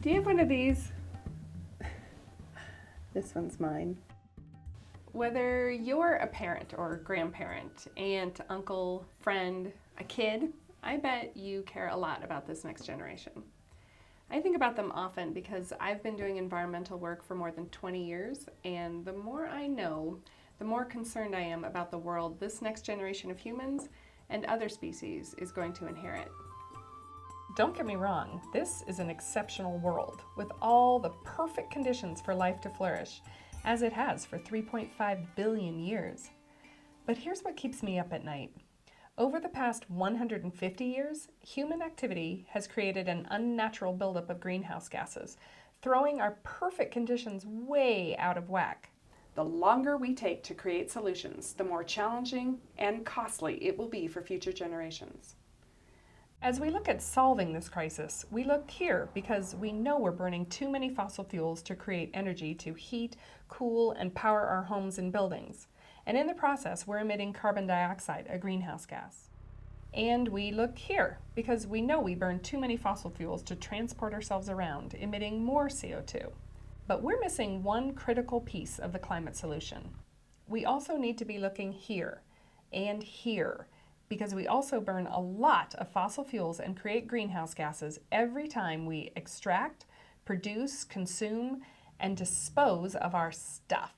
Do you have one of these? This one's mine. Whether you're a parent or grandparent, aunt, uncle, friend, a kid, I bet you care a lot about this next generation. I think about them often because I've been doing environmental work for more than 20 years, and the more I know, the more concerned I am about the world this next generation of humans and other species is going to inherit. Don't get me wrong, this is an exceptional world with all the perfect conditions for life to flourish, as it has for 3.5 billion years. But here's what keeps me up at night. Over the past 150 years, human activity has created an unnatural buildup of greenhouse gases, throwing our perfect conditions way out of whack. The longer we take to create solutions, the more challenging and costly it will be for future generations. As we look at solving this crisis, we look here because we know we're burning too many fossil fuels to create energy to heat, cool, and power our homes and buildings. And in the process, we're emitting carbon dioxide, a greenhouse gas. And we look here because we know we burn too many fossil fuels to transport ourselves around, emitting more CO2. But we're missing one critical piece of the climate solution. We also need to be looking here and here, because we also burn a lot of fossil fuels and create greenhouse gases every time we extract, produce, consume, and dispose of our stuff.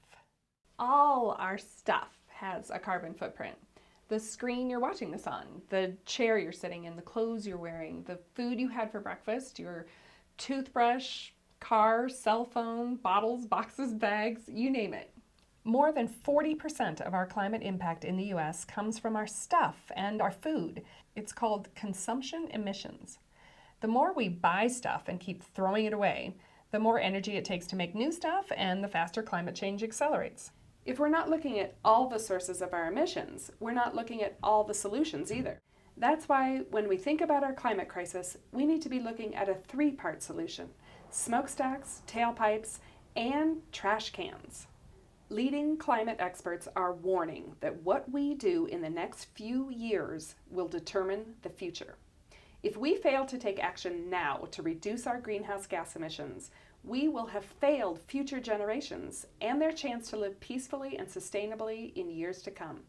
All our stuff has a carbon footprint. The screen you're watching this on, the chair you're sitting in, the clothes you're wearing, the food you had for breakfast, your toothbrush, car, cell phone, bottles, boxes, bags, you name it. More than 40% of our climate impact in the US comes from our stuff and our food. It's called consumption emissions. The more we buy stuff and keep throwing it away, the more energy it takes to make new stuff and the faster climate change accelerates. If we're not looking at all the sources of our emissions, we're not looking at all the solutions either. That's why when we think about our climate crisis, we need to be looking at a three-part solution: smokestacks, tailpipes, and trash cans. Leading climate experts are warning that what we do in the next few years will determine the future. If we fail to take action now to reduce our greenhouse gas emissions, we will have failed future generations and their chance to live peacefully and sustainably in years to come.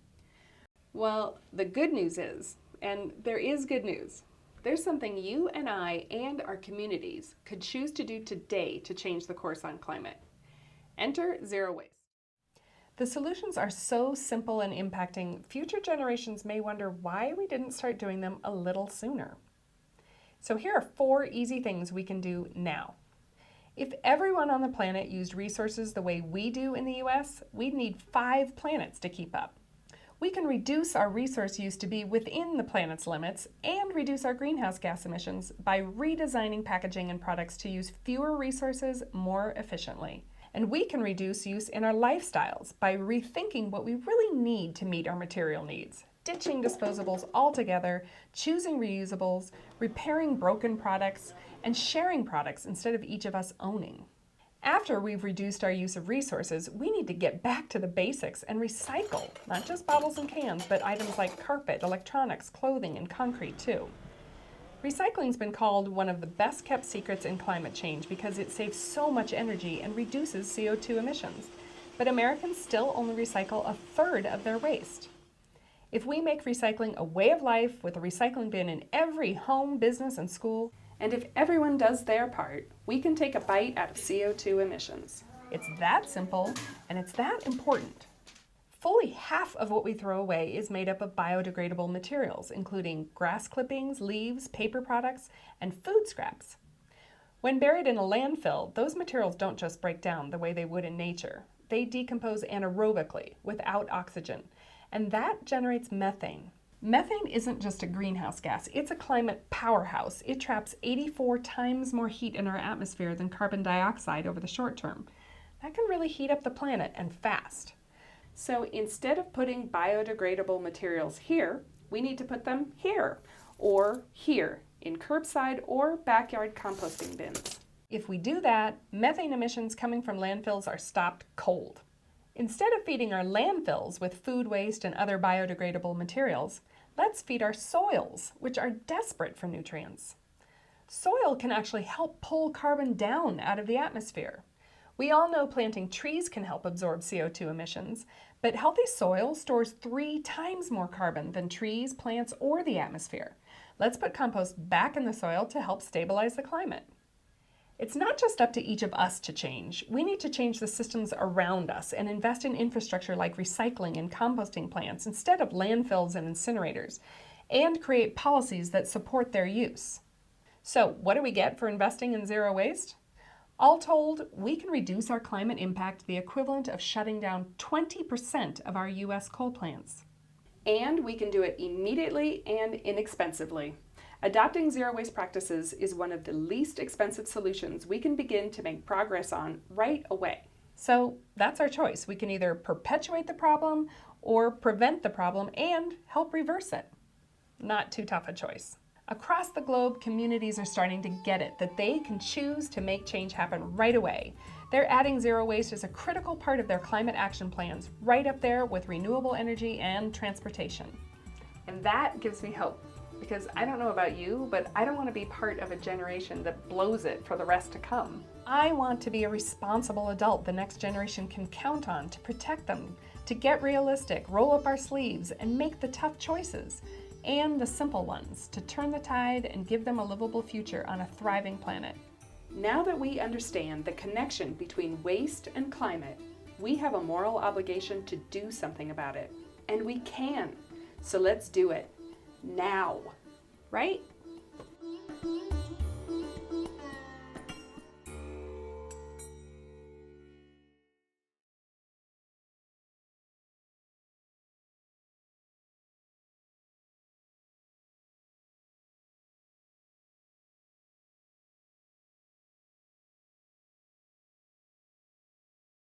Well, the good news is, and there is good news, there's something you and I and our communities could choose to do today to change the course on climate. Enter zero waste. The solutions are so simple and impacting, future generations may wonder why we didn't start doing them a little sooner. So here are 4 easy things we can do now. If everyone on the planet used resources the way we do in the US, we'd need 5 planets to keep up. We can reduce our resource use to be within the planet's limits and reduce our greenhouse gas emissions by redesigning packaging and products to use fewer resources more efficiently. And we can reduce use in our lifestyles by rethinking what we really need to meet our material needs, ditching disposables altogether, choosing reusables, repairing broken products, and sharing products instead of each of us owning. After we've reduced our use of resources, we need to get back to the basics and recycle, not just bottles and cans, but items like carpet, electronics, clothing, and concrete too. Recycling's been called one of the best kept secrets in climate change because it saves so much energy and reduces CO2 emissions. But Americans still only recycle 1/3 of their waste. If we make recycling a way of life with a recycling bin in every home, business, and school, and if everyone does their part, we can take a bite out of CO2 emissions. It's that simple and it's that important. Fully half of what we throw away is made up of biodegradable materials, including grass clippings, leaves, paper products, and food scraps. When buried in a landfill, those materials don't just break down the way they would in nature. They decompose anaerobically, without oxygen, and that generates methane. Methane isn't just a greenhouse gas, it's a climate powerhouse. It traps 84 times more heat in our atmosphere than carbon dioxide over the short term. That can really heat up the planet, and fast. So instead of putting biodegradable materials here, we need to put them here, or here, in curbside or backyard composting bins. If we do that, methane emissions coming from landfills are stopped cold. Instead of feeding our landfills with food waste and other biodegradable materials, let's feed our soils, which are desperate for nutrients. Soil can actually help pull carbon down out of the atmosphere. We all know planting trees can help absorb CO2 emissions, but healthy soil stores 3 times more carbon than trees, plants, or the atmosphere. Let's put compost back in the soil to help stabilize the climate. It's not just up to each of us to change. We need to change the systems around us and invest in infrastructure like recycling and composting plants instead of landfills and incinerators, and create policies that support their use. So, what do we get for investing in zero waste? All told, we can reduce our climate impact the equivalent of shutting down 20% of our U.S. coal plants. And we can do it immediately and inexpensively. Adopting zero waste practices is one of the least expensive solutions we can begin to make progress on right away. So that's our choice. We can either perpetuate the problem or prevent the problem and help reverse it. Not too tough a choice. Across the globe, communities are starting to get it, that they can choose to make change happen right away. They're adding zero waste as a critical part of their climate action plans, right up there with renewable energy and transportation. And that gives me hope, because I don't know about you, but I don't want to be part of a generation that blows it for the rest to come. I want to be a responsible adult the next generation can count on to protect them, to get realistic, roll up our sleeves, and make the tough choices. And the simple ones, to turn the tide and give them a livable future on a thriving planet. Now that we understand the connection between waste and climate, we have a moral obligation to do something about it. And we can. So let's do it. Now. Right?